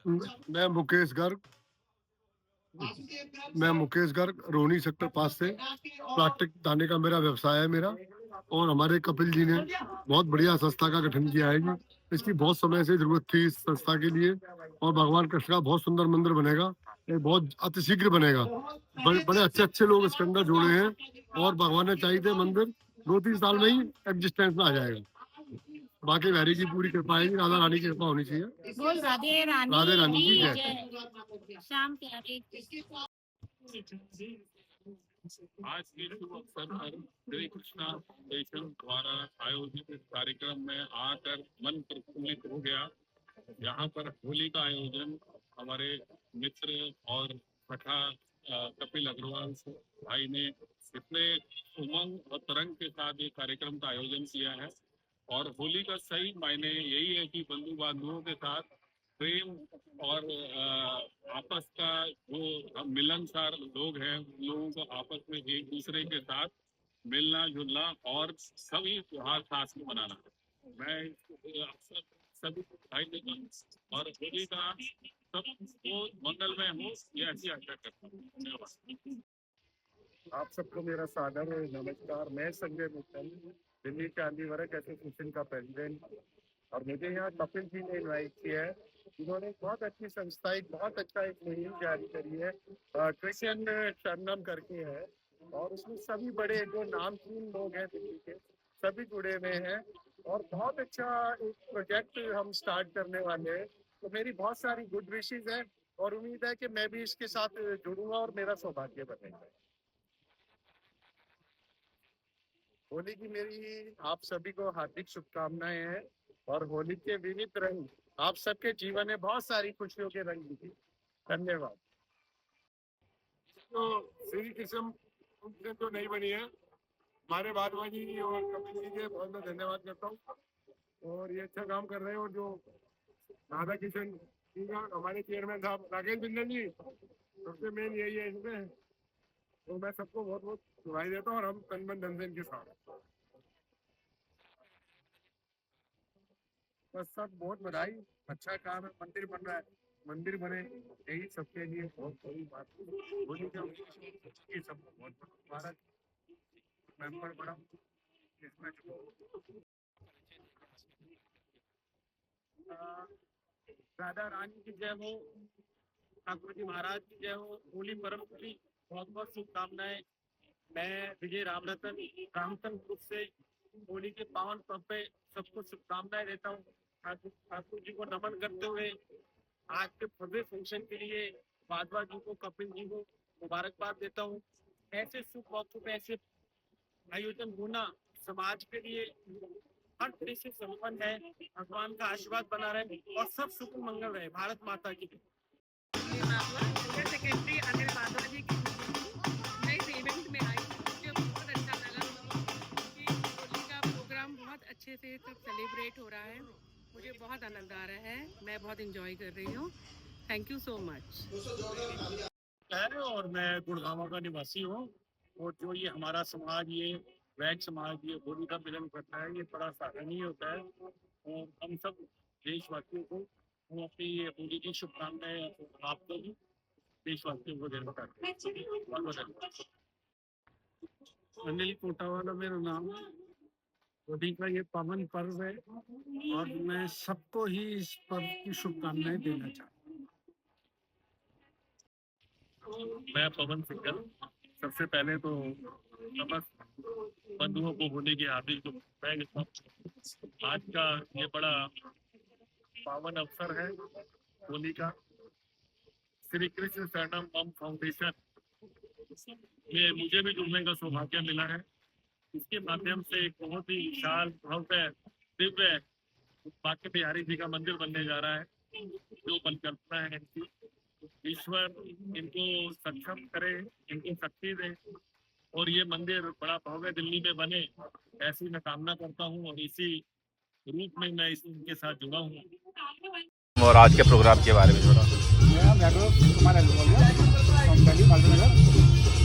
मैं मुकेश गर्ग मैं मुकेश गर्ग रोहिणी सेक्टर 5 से प्लास्टिक दाने का मेरा व्यवसाय है मेरा। और हमारे कपिल जी ने बहुत बढ़िया संस्था का गठन किया है जी। इसकी बहुत समय से जरूरत थी इस संस्था के लिए। और भगवान कृष्ण का बहुत सुंदर मंदिर बनेगा, ये बहुत अतिशीघ्र बनेगा। बड़े बड़े अच्छे अच्छे लोग इसके अंदर जुड़े हैं और भगवान ने चाहिए थे मंदिर 2-3 साल में ही एग्जिस्टेंस में आ जाएगा। बाकी हरी की पूरी कृपा है, राधा रानी की कृपा होनी चाहिए। बोल राधे रानी की जय। जय। शाम प्यारे। आज के शुभ अवसर पर श्री कृष्णा फाउंडेशन द्वारा आयोजित इस कार्यक्रम में आकर मन प्रफुल्लित हो गया। यहाँ पर होली का आयोजन हमारे मित्र और सखा कपिल अग्रवाल भाई ने इतने उमंग और तरंग के साथ ये कार्यक्रम का आयोजन किया है। और होली का सही मायने यही है कि बंधु बांधवों के साथ प्रेम और आपस का जो मिलनसार लोग हैं उन लोगों को आपस में एक दूसरे के साथ मिलना जुलना और सभी त्योहार साथ में मनाना। मैं अक्सर सभी भाई देता हूँ और होली का सबको मंगलमय हो ये ऐसी आशा करता हूँ। धन्यवाद। आप सबको मेरा सादर नमस्कार। मैं संजय मित्तल, दिल्ली चांदी वर्क एसोसिएशन का प्रेसिडेंट। और मुझे यहाँ कपिल जी ने इन्वाइट किया है। इन्होंने बहुत अच्छी संस्था, एक बहुत अच्छा एक मुहिम जारी करी है, क्रिश्चियन शरणम करके है। और उसमें सभी बड़े जो नामचीन लोग हैं दिल्ली के सभी जुड़े हुए हैं। और बहुत अच्छा एक प्रोजेक्ट हम स्टार्ट करने वाले हैं। तो मेरी बहुत सारी गुड विशेस है और उम्मीद है कि मैं भी इसके साथ जुड़ूंगा और मेरा सौभाग्य बनेगा। होली की मेरी आप सभी को हार्दिक शुभकामनाएं हैं और होली के विविध रंग आप सबके जीवन में बहुत सारी खुशियों के रंग दिखे। धन्यवाद। तो श्री कृष्ण जो नहीं बनी है, हमारे बादवा जी और कपिल जी के बहुत बहुत धन्यवाद करता हूँ। और ये अच्छा काम कर रहे हैं। और जो राधा किशन जी का हमारे चेयरमैन साहब राकेश बिंदल जी, सबसे मेन यही है इसमें। तो मैं सबको बहुत बहुत बधाई देता हूँ और हम तन मन धन से इनके साथ। बस सब बहुत बधाई, अच्छा काम है। मंदिर बन रहा है, मंदिर बने यही सबके लिए बहुत बड़ी बात होली का ये सबको बहुत भारत मेंबर बड़ा इसमें राधा रानी की जय हो, ठाकुर जी महाराज की जय हो। होली पर्व की बहुत बहुत शुभकामनाएं। मैं विजय रामरतन रामतन ग्रुप से होली के पावन पर्व पे सबको शुभकामनाएं देता हूँ। ठाकुर जी को नमन करते हुए आज के भव्य फंक्शन के लिए बादवा जी को, कपिल जी को मुबारकबाद देता हूँ। ऐसे शुभ मौकों पे ऐसे आयोजन होना समाज के लिए हर तरह से संपन्न है। भगवान का आशीर्वाद बना रहे और सब सुख मंगल रहे। भारत माता की सेक्रेटरी अनिल बादवा जी की मैं इस इवेंट में आई, मुझे बहुत अच्छा लगा कि होली का प्रोग्राम बहुत अच्छे से सब सेलिब्रेट हो रहा है। मुझे बहुत आनंद आ रहा है, मैं बहुत एंजॉय कर रही हूँ। Thank you so much. और मैं गुड़गांव का निवासी हूँ। और जो ये हमारा समाज, ये वैग समाज, ये होली का मिलन करता है, ये बड़ा सराहनीय होता है। और हम सब देशवासियों को हम अपनी ये होली की शुभकामनाएं आपको भी देशवासियों को देना चाहते हैं। बहुत धन्यवाद। अनिल कोटावाला मेरा नाम है। होली का ये पावन पर्व है और मैं सबको ही इस पर्व की शुभकामनाएं देना चाहता हूँ। मैं पवन सिंगल। सबसे पहले तो समस्त बंधुओं को होली की हार्दिक शुभकामनाएं। आज का ये बड़ा पावन अवसर है होली का। श्री कृष्ण शरणम मम फाउंडेशन में मुझे भी जुड़ने का सौभाग्य मिला है। इसके माध्यम से एक बहुत ही विशाल भव्य दिव्य बांके बिहारी जी का मंदिर बनने जा रहा है। जो परिकल्पना है इनकी, ईश्वर इनको सक्षम करे, इनको शक्ति दे और ये मंदिर बड़ा भव्य दिल्ली में बने, ऐसी मैं कामना करता हूँ। और इसी रूप में मैं इनके साथ जुड़ा हूँ। और आज के प्रोग्राम के बारे में थोड़ा।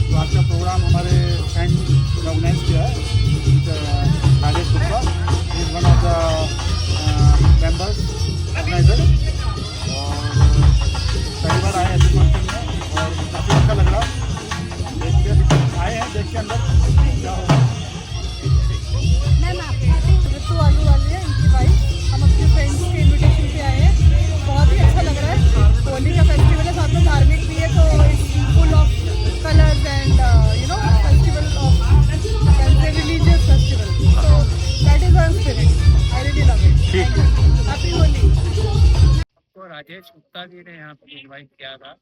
तो आज का प्रोग्राम हमारे फ्रेंड ने ऑर्गेनाइज किया है। Rajesh Gupta is one of the members organiser. और राजेश गुप्ता जी ने यहाँ पे इनवाइट किया था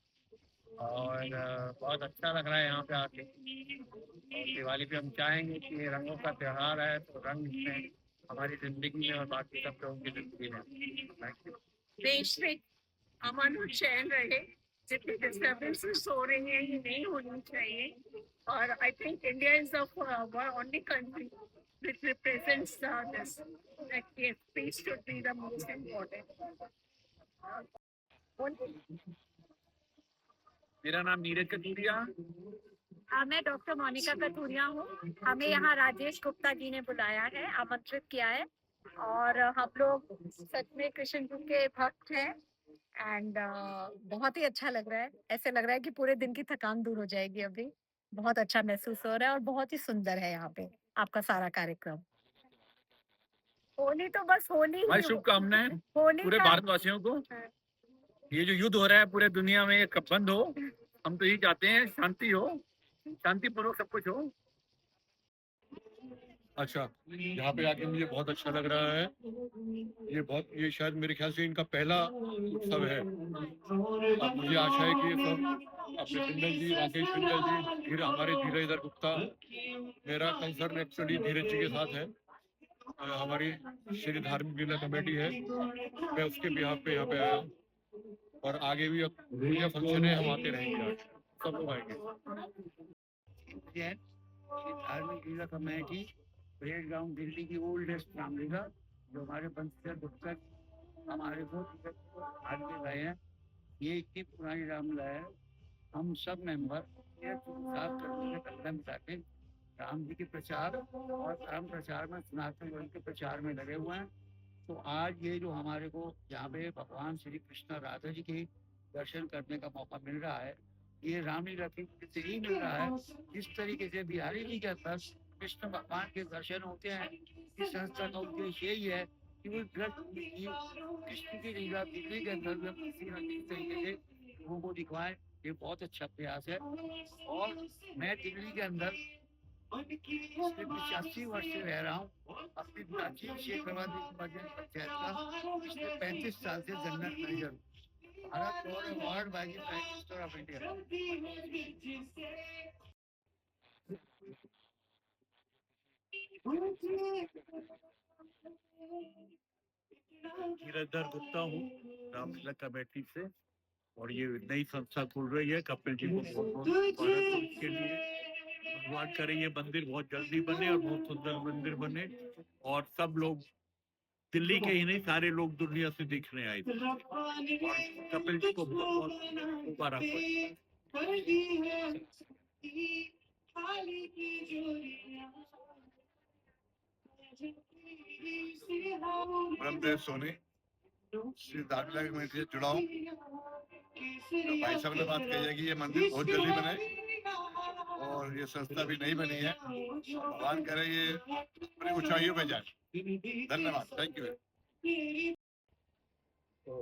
और बहुत अच्छा लग रहा है यहाँ पे आके। और दिवाली पे हम चाहेंगे कि ये रंगों का त्योहार है तो रंग में हमारी जिंदगी में और बाकी सब लोगों की जिंदगी में। Thank you. देश में अमन और चैन रहे, जितनी डिस्टर्बेंसेस हो रही हैं ये नहीं होनी चाहिए। और I think India is the only country which represents this, that yes, peace should be the most important. मेरा नाम नीरज कटूरिया। मैं डॉक्टर मोनिका कथूरिया हूँ। हमें यहाँ राजेश गुप्ता जी ने बुलाया है, आमंत्रित किया है और हम लोग सच में कृष्ण जी के भक्त हैं एंड बहुत ही अच्छा लग रहा है। ऐसे लग रहा है कि पूरे दिन की थकान दूर हो जाएगी। अभी बहुत अच्छा महसूस हो रहा है और बहुत ही सुंदर है यहाँ पे आपका सारा कार्यक्रम। होली तो बस होली हमारी ही शुभकामनाएं होली पूरे का भारतवासियों को। ये जो युद्ध हो रहा है पूरे दुनिया में ये कब बंद हो, हम तो यही चाहते हैं शांति हो, शांतिपूर्वक सब कुछ हो। अच्छा, यहाँ पे आके मुझे बहुत अच्छा लग रहा है। ये शायद मेरे ख्याल से इनका पहला उत्सव है। अब मुझे आशा है कि ये सब अपने पिंडल जी, राकेश पिंडल जी, फिर हमारे धीरज गुप्ता, मेरा कंसर्न एक्चुअली धीरज जी के साथ है। हमारी श्री धार्मिक लीला कमेटी है, मैं उसके बिहाफ पे यहाँ पे आया हूँ और आगे भी अब दुनिया फंक्शन है, हम आते रहेंगे, सब लोग आएंगे। धार्मिक लीला कमेटी परेड ग्राउंड दिल्ली की ओल्डेस्ट रामलीला, जो हमारे वंशज गुप्ता हमारे को आगे गए हैं। ये इतनी पुरानी रामलीला है। हम सब मेंबर साथ करके मिलाते राम जी के प्रचार और धर्म प्रचार में, सनातन धर्म के प्रचार में लगे हुए हैं। तो आज ये जो हमारे को यहाँ पे भगवान श्री कृष्ण राधा जी के दर्शन करने का मौका मिल रहा है, ये रामलीला की से ही मिल रहा है। जिस तरीके से बिहारी जी के पास कृष्ण भगवान के दर्शन होते हैं, इस संस्था का उद्देश्य यही है कि वो कृष्ण की लीला दिल्ली के अंदर में किसी न किसी तरीके से लोगों को दिखवाएं। ये बहुत अच्छा प्रयास है। और मैं दिल्ली के अंदर 85 वर्ष से रह रहा हूँ। अपनी प्राचीन शेखराबादी पंचायत का पिछले 35 साल से जनरल मैनेजर हूँ। भारत और award by the prime minister of India. Dheeraj Gupta हूँ, रामलीला कमेटी से, और ये नई संस्था खुल रही है। कपिल जी को बहुत बहुत इसके लिए भगवान करे ये मंदिर बहुत जल्दी बने और बहुत सुंदर मंदिर बने और सब लोग दिल्ली के ही नहीं सारे लोग दुनिया से देखने आए थे। और कपिल जी को बहुत बहुत मुबारक ब्रह्मदेव सोनी, श्री धार्मिक कमेटी से जुड़ा हूँ। तो भाई साहब ने बात कही है कि ये मंदिर बहुत जल्दी बने और ये संस्था भी नहीं बनी है। भगवान करे ये बड़ी ऊंचाइयों पे जाए। धन्यवाद, थैंक यू। तो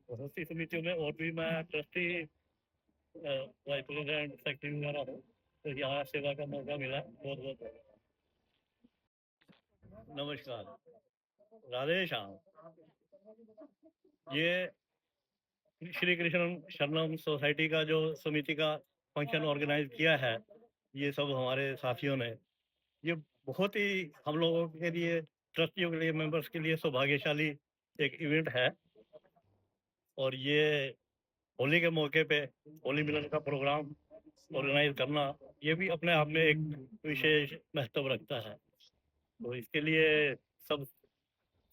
ट्रस्टी समितियों में और भी मैं ट्रस्टी वाइस प्रेसिडेंट सेक्रेटरी वगैरह हूँ, तो यहाँ सेवा का मौका मिला, बहुत बहुत नमस्कार, राधे श्याम। ये श्री कृष्ण शरणम सोसाइटी का जो समिति का फंक्शन ऑर्गेनाइज किया है, ये सब हमारे साथियों ने, ये बहुत ही हम लोगों के लिए, ट्रस्टियों के लिए, मेंबर्स के लिए सौभाग्यशाली एक इवेंट है। और ये होली के मौके पे होली मिलन का प्रोग्राम ऑर्गेनाइज करना, ये भी अपने आप में एक विशेष महत्व रखता है। तो इसके लिए सब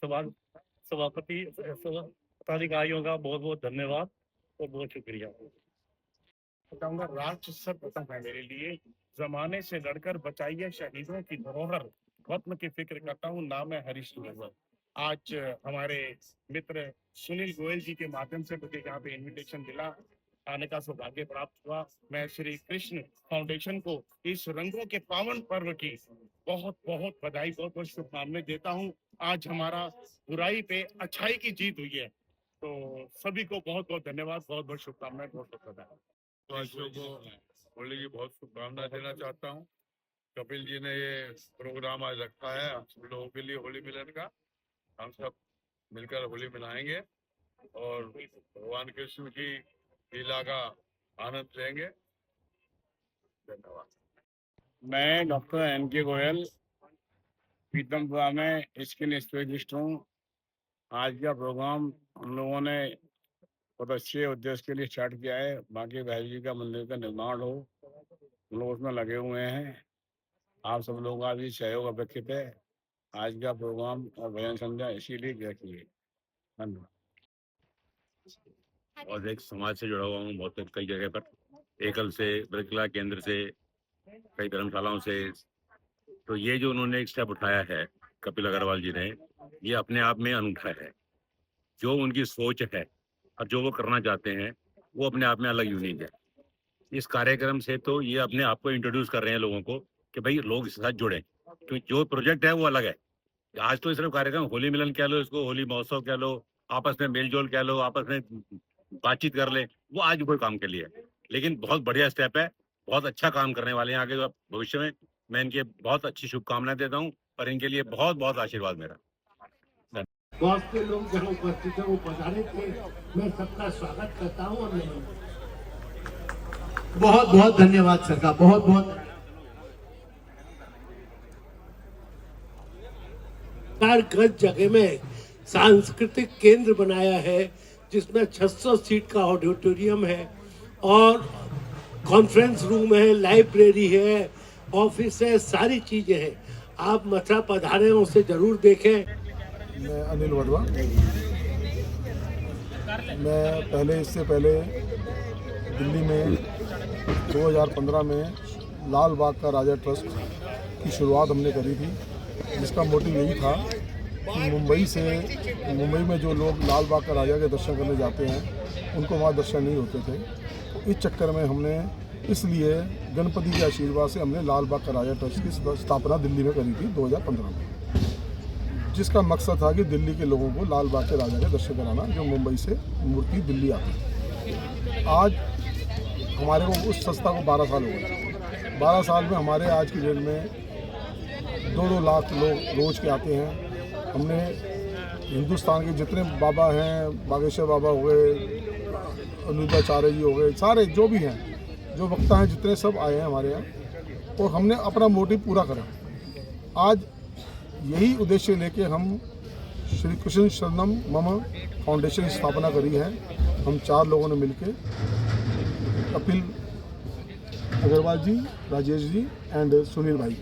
सभापति पदाधिकारियों का बहुत बहुत धन्यवाद और बहुत शुक्रिया। बताऊंगा, राष्ट्र सर्वप्रथम है मेरे लिए। जमाने से लड़कर बचाइए शहीदों की धरोहर, वतन की फिक्र करता हूँ, नाम है हरीश दुर्गल। आज हमारे मित्र सुनील गोयल जी के माध्यम से मुझे यहाँ पे इनविटेशन मिला, आने का सौभाग्य प्राप्त हुआ। मैं श्री कृष्ण फाउंडेशन को इस रंगों के पावन पर्व की बहुत बहुत बधाई, बहुत बहुत शुभकामनाएं देता हूँ। आज हमारा बुराई पे अच्छाई की जीत हुई है, तो सभी को बहुत बहुत धन्यवाद, बहुत बहुत शुभकामनाएं, बहुत बहुत बधाई। वासियों को होली की बहुत शुभकामनाएं देना चाहता हूँ। कपिल जी ने ये प्रोग्राम आज रखा है हम सब लोगों के लिए होली मिलन का। हम सब मिलकर होली मनाएंगे और भगवान कृष्ण की लीला का आनंद लेंगे। धन्यवाद। मैं डॉक्टर N.K. गोयल पीतमपुरा में स्किन स्पेशलिस्ट हूँ। आज का प्रोग्राम हम लोगों ने बहुत अच्छे उद्देश्य के लिए स्टार्ट किया है। बांके बिहारी जी का मंदिर का निर्माण हो, हम लोग उसमें लगे हुए हैं। आप सब लोगों का भी सहयोग अपेक्षित है। आज का प्रोग्राम और भजन संध्या इसीलिए रखिए। धन्यवाद। और एक समाज से जुड़ा हुआ हूँ बहुत कई जगह पर, एकल से, ब्रजकला केंद्र से, कई धर्मशालाओं से। तो ये जो उन्होंने एक स्टेप उठाया है कपिल अग्रवाल जी ने, ये अपने आप में अनूठा है। जो उनकी सोच है और जो वो करना चाहते हैं वो अपने आप में अलग यूनिक है। इस कार्यक्रम से तो ये अपने आप को इंट्रोड्यूस कर रहे हैं लोगों को कि भाई लोग इसके साथ जुड़ें, क्योंकि जो प्रोजेक्ट है वो अलग है। आज तो सिर्फ कार्यक्रम होली मिलन कह लो, इसको होली महोत्सव कह लो, आपस में मेल जोल कह लो, आपस में बातचीत कर ले, वो आज कोई काम के लिए है। लेकिन बहुत बढ़िया स्टेप है, बहुत अच्छा काम करने वाले हैं आगे भविष्य में। मैं इनके बहुत अच्छी शुभकामनाएं देता हूँ और इनके लिए बहुत बहुत आशीर्वाद मेरा। बहुत से लोग जहाँ उपस्थित है वो पधारे थे, मैं सबका स्वागत करता हूँ और बहुत बहुत धन्यवाद सर का, बहुत बहुत। गज जगह में सांस्कृतिक केंद्र बनाया है जिसमें 600 सीट का ऑडिटोरियम है और कॉन्फ्रेंस रूम है, लाइब्रेरी है, ऑफिस है, सारी चीजें हैं। आप मथुरा पधारे उसे जरूर देखें। मैं अनिल वडवा। मैं इससे पहले दिल्ली में 2015 में लाल बाग का राजा ट्रस्ट की शुरुआत हमने करी थी, जिसका मोटिव यही था कि मुंबई में जो लोग लाल बाग का राजा के दर्शन करने जाते हैं उनको वहाँ दर्शन नहीं होते थे। तो इस चक्कर में हमने इसलिए गणपति के आशीर्वाद से हमने लाल बाग का राजा ट्रस्ट की स्थापना दिल्ली में करी थी 2015 में, जिसका मकसद था कि दिल्ली के लोगों को लाल बाग के राजा के दर्शन कराना, जो मुंबई से मूर्ति दिल्ली आती है। आज हमारे को उस संस्था को 12 साल हो गए। 12 साल में हमारे आज की डेट में 2-2 लाख लोग रोज के आते हैं। हमने हिंदुस्तान के जितने बाबा हैं, बागेश्वर बाबा हो गए, अनुद्धाचार्य जी हो गए, सारे जो भी हैं, जो वक्ता हैं, जितने सब आए हैं हमारे यहाँ, और हमने अपना मोटिव पूरा करा। आज यही उद्देश्य लेके हम श्री कृष्ण शरणम मम फाउंडेशन की स्थापना करी है। हम 4 लोगों ने मिलके, कपिल अग्रवाल जी, राजेश जी एंड सुनील भाई,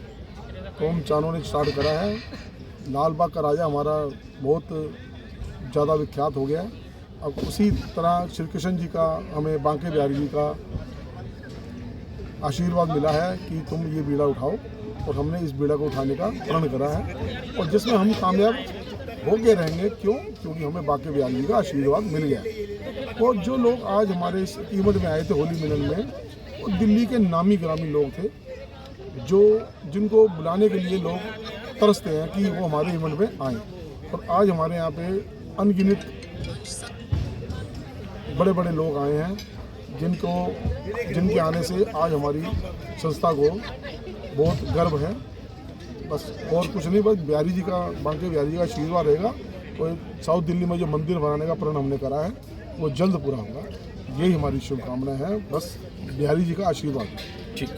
तो हम चारों ने स्टार्ट करा है। लाल बाग का राजा हमारा बहुत ज़्यादा विख्यात हो गया है। अब उसी तरह श्री कृष्ण जी का, हमें बांके बिहारी जी का आशीर्वाद मिला है कि तुम ये बीड़ा उठाओ, और हमने इस बीड़ा को उठाने का प्रण करा है और जिसमें हम कामयाब होके रहेंगे। क्योंकि हमें बांके बिहारी जी का आशीर्वाद मिल गया। और जो लोग आज हमारे इस इवेंट में आए थे होली मिलन में, वो दिल्ली के नामी ग्रामी लोग थे, जिनको बुलाने के लिए लोग तरसते हैं कि वो हमारे इवेंट में आए। और आज हमारे यहाँ पे अनगिनत बड़े बड़े लोग आए हैं, जिनके आने से आज हमारी संस्था को बहुत गर्व है। बस और कुछ नहीं, बस बिहारी जी का, बांके बिहारी जी का आशीर्वाद रहेगा। और साउथ दिल्ली में जो मंदिर बनाने का प्रण हमने करा है वो जल्द पूरा होगा। यही हमारी शुभकामना है, बस बिहारी जी का आशीर्वाद। ठीक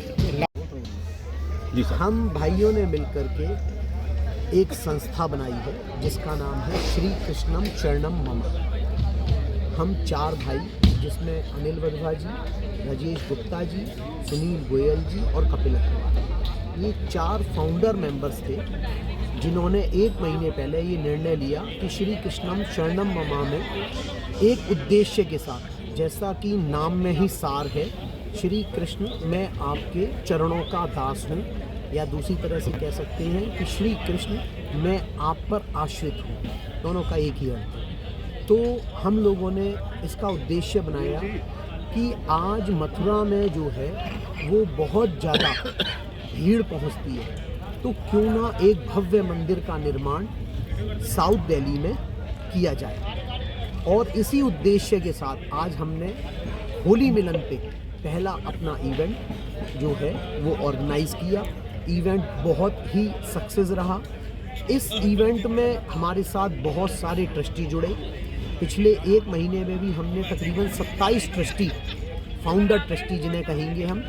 जी सर। हम भाइयों ने मिलकर के एक संस्था बनाई है जिसका नाम है श्री कृष्णम शरणम मम। हम 4 भाई, जिसमें अनिल वधवा जी, राजेश गुप्ता जी, सुनील गोयल जी और कपिल अग्रवाल, ये 4 फाउंडर मेंबर्स थे, जिन्होंने 1 महीने पहले ये निर्णय लिया कि श्री कृष्णम शरणम मम में एक उद्देश्य के साथ, जैसा कि नाम में ही सार है, श्री कृष्ण मैं आपके चरणों का दास हूँ, या दूसरी तरह से कह सकते हैं कि श्री कृष्ण मैं आप पर आश्रित हूँ, दोनों का एक ही अर्थ है। तो हम लोगों ने इसका उद्देश्य बनाया कि आज मथुरा में जो है वो बहुत ज़्यादा भीड़ पहुँचती है, तो क्यों ना एक भव्य मंदिर का निर्माण साउथ दिल्ली में किया जाए। और इसी उद्देश्य के साथ आज हमने होली मिलन पे पहला अपना इवेंट जो है वो ऑर्गेनाइज़ किया। इवेंट बहुत ही सक्सेस रहा। इस इवेंट में हमारे साथ बहुत सारे ट्रस्टी जुड़े, पिछले 1 महीने में भी हमने तकरीबन 27 ट्रस्टी, फाउंडर ट्रस्टी जिन्हें कहेंगे हम,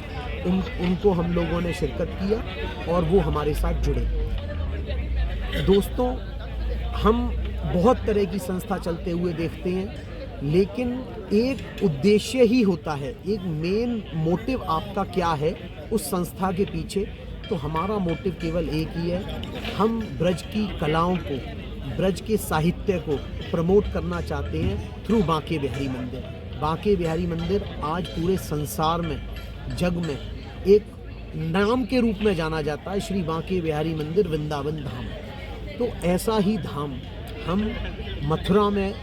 उनको हम लोगों ने शिरकत किया और वो हमारे साथ जुड़े। दोस्तों, हम बहुत तरह की संस्था चलते हुए देखते हैं, लेकिन एक उद्देश्य ही होता है, एक मेन मोटिव आपका क्या है उस संस्था के पीछे। तो हमारा मोटिव केवल एक ही है, हम ब्रज की कलाओं को, ब्रज के साहित्य को प्रमोट करना चाहते हैं थ्रू बांके बिहारी मंदिर। बांके बिहारी मंदिर आज पूरे संसार में, जग में एक नाम के रूप में जाना जाता है, श्री बांके बिहारी मंदिर वृंदावन धाम। तो ऐसा ही धाम हम मथुरा में,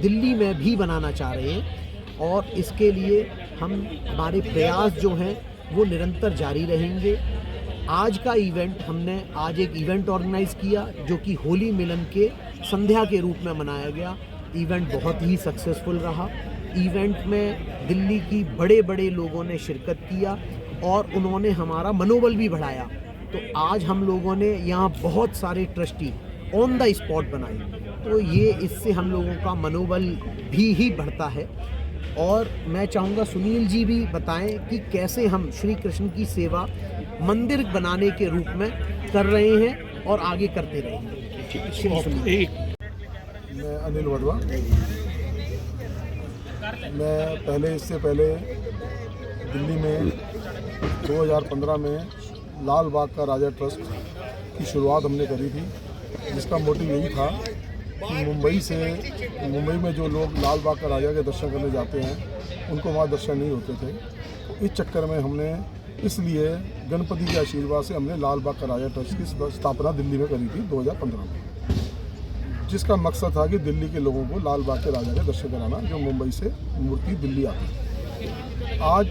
दिल्ली में भी बनाना चाह रहे हैं और इसके लिए हमारे प्रयास जो हैं वो निरंतर जारी रहेंगे। आज का इवेंट, हमने आज एक इवेंट ऑर्गेनाइज़ किया जो कि होली मिलन के संध्या के रूप में मनाया गया। इवेंट बहुत ही सक्सेसफुल रहा। इवेंट में दिल्ली की बड़े बड़े लोगों ने शिरकत किया और उन्होंने हमारा मनोबल भी बढ़ाया। तो आज हम लोगों ने यहाँ बहुत सारे ट्रस्टी ऑन द स्पॉट बनाए, तो ये इससे हम लोगों का मनोबल भी ही बढ़ता है। और मैं चाहूँगा सुनील जी भी बताएं कि कैसे हम श्री कृष्ण की सेवा मंदिर बनाने के रूप में कर रहे हैं और आगे करते रहेंगे। श्री सुनील। मैं अनिल वडवा। मैं इससे पहले दिल्ली में 2015 में लाल बाग का राजा ट्रस्ट की शुरुआत हमने करी थी, जिसका मोटिव यही था कि मुंबई में जो लोग लाल बाग का राजा के दर्शन करने जाते हैं उनको वहाँ दर्शन नहीं होते थे। तो इस चक्कर में हमने, इसलिए गणपति के आशीर्वाद से हमने लाल बाग का राजा ट्रस्ट की स्थापना दिल्ली में करी थी 2015 में, जिसका मकसद था कि दिल्ली के लोगों को लाल बाग के राजा के दर्शन कराना, जो मुंबई से मूर्ति दिल्ली आती है। आज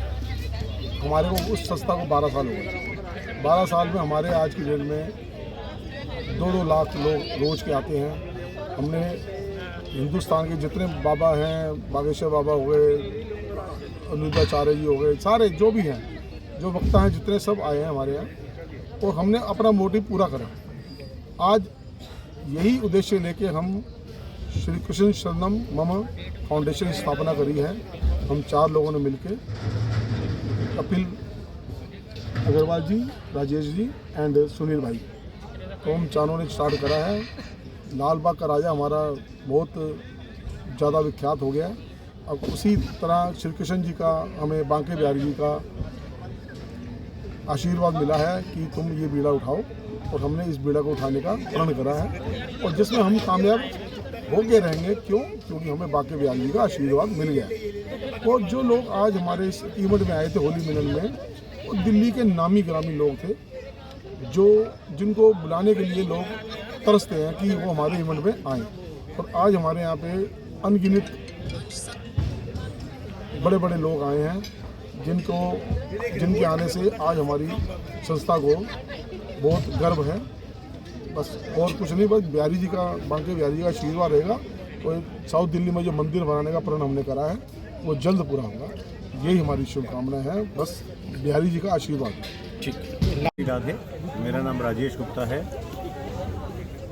हमारे को उस संस्था को 12 साल हो गए। 12 साल में हमारे आज की डेट में 2-2 लाख लोग रोज़ के आते हैं। हमने हिंदुस्तान के जितने बाबा हैं, बागेश्वर बाबा हो गए, अनुद्धाचार्य जी हो गए, सारे जो भी हैं, जो वक्ता हैं, जितने सब आए हैं हमारे यहाँ, और हमने अपना मोटिव पूरा करा। आज यही उद्देश्य लेके हम श्री कृष्ण शरणम मम फाउंडेशन की स्थापना करी है। हम 4 लोगों ने मिलके, कपिल अग्रवाल जी, राजेश जी एंड सुनील भाई, तो हम चारों ने स्टार्ट करा है। लाल बाग का राजा हमारा बहुत ज़्यादा विख्यात हो गया है। अब उसी तरह श्री कृष्ण जी का, हमें बांके बिहारी जी का आशीर्वाद मिला है कि तुम ये बीड़ा उठाओ, और हमने इस बीड़ा को उठाने का प्रण करा है, और जिसमें हम कामयाब होके रहेंगे। क्योंकि हमें बांके बिहारी जी का आशीर्वाद मिल गया। और जो लोग आज हमारे इस इवेंट में आए थे होली मिलन में, वो दिल्ली के नामी ग्रामी लोग थे, जिनको बुलाने के लिए लोग तरसते हैं कि वो हमारे इवेंट में आए। और आज हमारे यहाँ पे अनगिनत बड़े बड़े लोग आए हैं, जिनके आने से आज हमारी संस्था को बहुत गर्व है। बस और कुछ नहीं, बस बिहारी जी का, बांके बिहारी जी का आशीर्वाद रहेगा। और साउथ दिल्ली में जो मंदिर बनाने का प्रण हमने करा है वो जल्द पूरा होगा। यही हमारी शुभकामनाएं हैं, बस बिहारी जी का आशीर्वाद। ठीक, राधे। मेरा नाम राजेश गुप्ता है।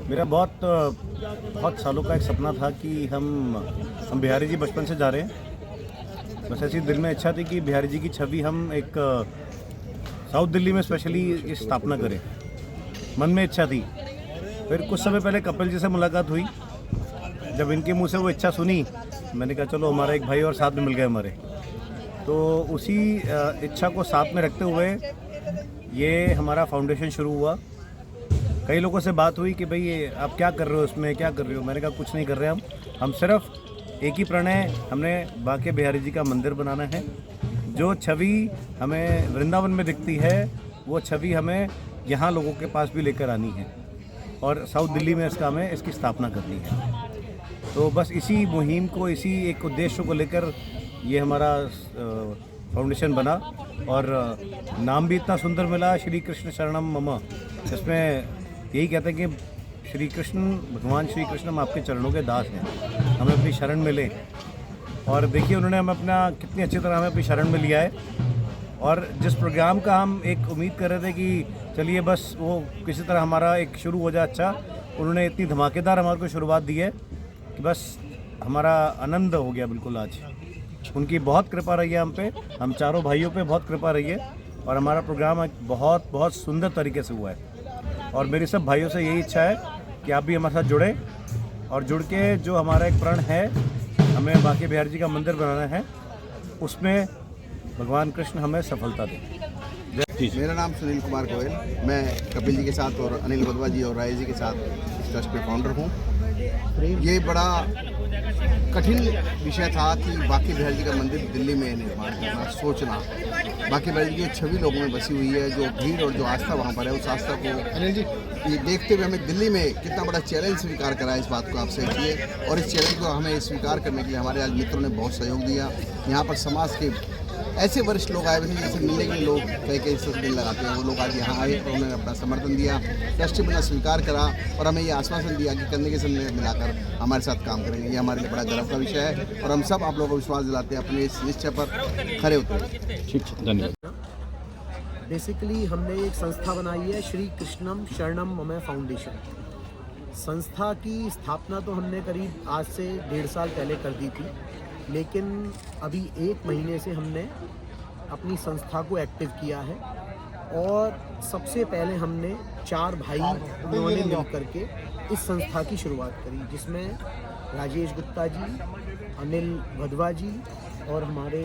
मेरा बहुत सालों का एक सपना था कि हम बिहारी जी बचपन से जा रहे हैं। बस ऐसी दिल में इच्छा थी कि बिहारी जी की छवि हम एक साउथ दिल्ली में स्पेशली स्थापना करें, मन में इच्छा थी। फिर कुछ समय पहले कपिल जी से मुलाकात हुई। जब इनके मुंह से वो इच्छा सुनी, मैंने कहा चलो हमारा एक भाई और साथ में मिल गए हमारे। तो उसी इच्छा को साथ में रखते हुए ये हमारा फाउंडेशन शुरू हुआ। कई लोगों से बात हुई कि भाई ये आप क्या कर रहे हो, इसमें क्या कर रहे हो। मैंने कहा कुछ नहीं कर रहे हम सिर्फ एक ही प्रण है, हमने बांके बिहारी जी का मंदिर बनाना है। जो छवि हमें वृंदावन में दिखती है, वो छवि हमें यहाँ लोगों के पास भी लेकर आनी है, और साउथ दिल्ली में इसका हमें इसकी स्थापना करनी है। तो बस इसी मुहिम को, इसी एक उद्देश्य को लेकर ये हमारा फाउंडेशन बना, और नाम भी इतना सुंदर मिला, श्री कृष्ण शरणम मम। इसमें यही कहते हैं कि श्री कृष्ण, भगवान श्री कृष्ण हम आपके चरणों के दास हैं, हमें अपनी शरण में लें। और देखिए उन्होंने हमें कितनी अच्छी तरह हमें अपनी शरण में लिया है। और जिस प्रोग्राम का हम एक उम्मीद कर रहे थे कि चलिए बस वो किसी तरह हमारा एक शुरू हो जाए अच्छा, उन्होंने इतनी धमाकेदार हमारे को शुरुआत दी है कि बस हमारा आनंद हो गया बिल्कुल आज। उनकी बहुत कृपा रही है हम पे, हम चारों भाइयों पे बहुत कृपा रही है और हमारा प्रोग्राम बहुत बहुत सुंदर तरीके से हुआ है। और मेरी सब भाइयों से यही इच्छा है कि आप भी हमारे साथ जुड़े और जुड़ के जो हमारा एक प्रण है, हमें बांके बिहारी जी का मंदिर बनाना है, उसमें भगवान कृष्ण हमें सफलता दें। मेरा नाम सुनील कुमार गोयल, मैं कपिल जी के साथ और अनिल वधवा जी और राय जी के साथ इस ट्रस्ट के फाउंडर हूँ। ये बड़ा कठिन विषय था कि बांके बिहारी जी का मंदिर दिल्ली में निर्माण करना, सोचना। बांके बिहारी जी की छवि लोगों में बसी हुई है, जो भीड़ और जो आस्था वहाँ पर है, उस आस्था को ये देखते हुए हमें दिल्ली में कितना बड़ा चैलेंज स्वीकार करा है, इस बात को आप समझिए। और इस चैलेंज को हमें स्वीकार करने के लिए हमारे आज मित्रों ने बहुत सहयोग दिया। यहाँ पर समाज के ऐसे वरिष्ठ लोग आए हुए थे जिनसे मिलने के लिए लोग कई दिन लगाते हैं, वो लोग आज यहाँ आए और उन्होंने अपना समर्थन दिया, ट्रस्टी बनना स्वीकार करा और हमें ये आश्वासन दिया कि करने के समय मिलाकर हमारे साथ काम करेंगे। ये हमारे लिए बड़ा गर्व का विषय है और हम सब आप लोगों को विश्वास दिलाते हैं, अपने इस निश्चय पर खरे उतरे। ठीक, धन्यवाद। बेसिकली हमने एक संस्था बनाई है, श्री कृष्णम शरणम मम फाउंडेशन। संस्था की स्थापना तो हमने करीब आज से 1.5 साल पहले कर दी थी, लेकिन अभी 1 महीने से हमने अपनी संस्था को एक्टिव किया है। और सबसे पहले हमने 4 भाई उन्होंने मिल करके इस संस्था की शुरुआत करी, जिसमें राजेश गुप्ता जी, अनिल वधवा जी और हमारे